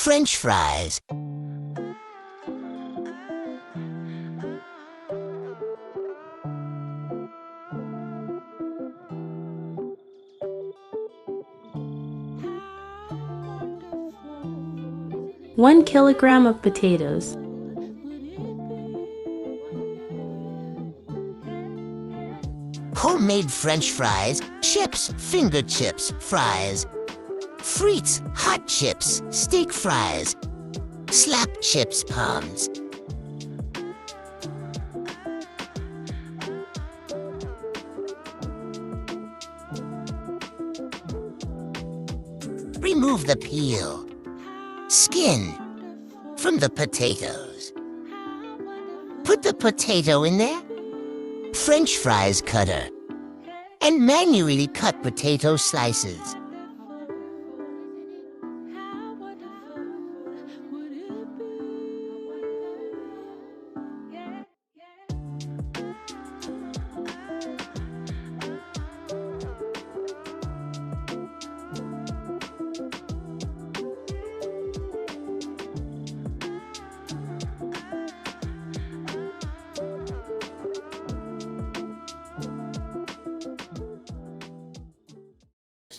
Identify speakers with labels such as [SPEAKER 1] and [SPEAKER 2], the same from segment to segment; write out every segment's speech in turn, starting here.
[SPEAKER 1] French fries.
[SPEAKER 2] One kilogram of potatoes.
[SPEAKER 1] Homemade French fries, chips, finger chips, fries. Frites, hot chips, steak fries. Slap chips, Pommes. Remove the peel, skin from the potatoes. Put the potato in there, French fries cutter, and manually cut potato slices.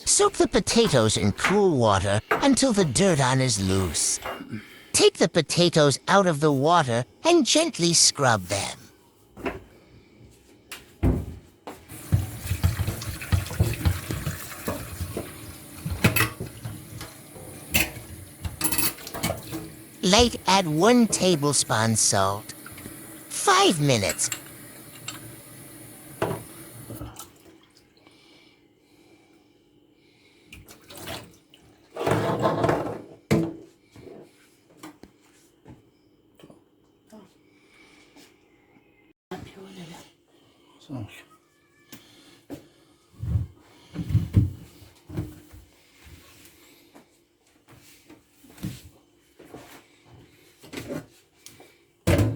[SPEAKER 1] Soak the potatoes in cool water until the dirt on is loose. Take the potatoes out of the water and gently scrub them. Light add 1 tablespoon salt. 5 minutes.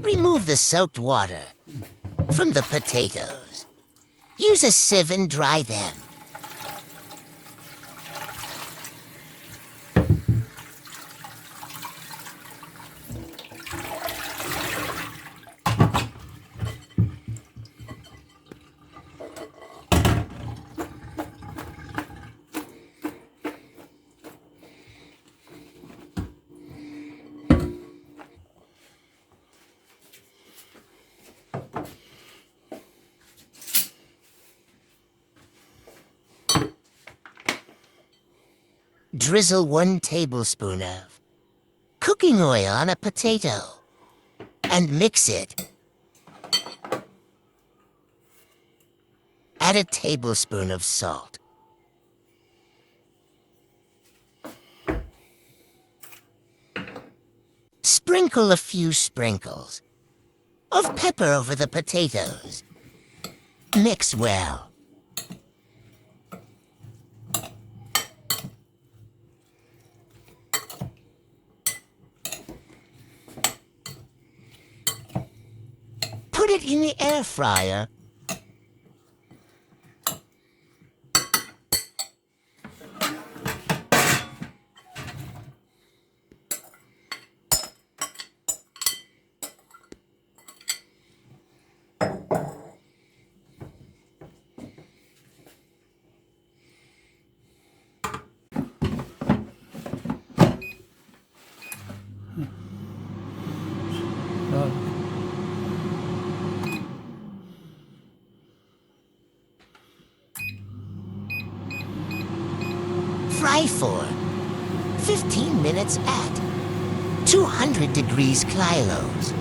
[SPEAKER 1] Remove the soaked water from the potatoes. Use a sieve and dry them. Drizzle 1 tablespoon of cooking oil on a potato and mix it. Add a tablespoon of salt. Sprinkle a few sprinkles of pepper over the potatoes. Mix well. Put it in the air fryer. Fry for 15 minutes at 200 degrees Kelvin.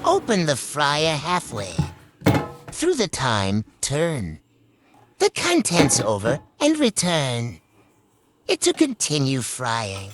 [SPEAKER 1] Open the fryer halfway. Through the time, turn the contents over and return it to continue frying.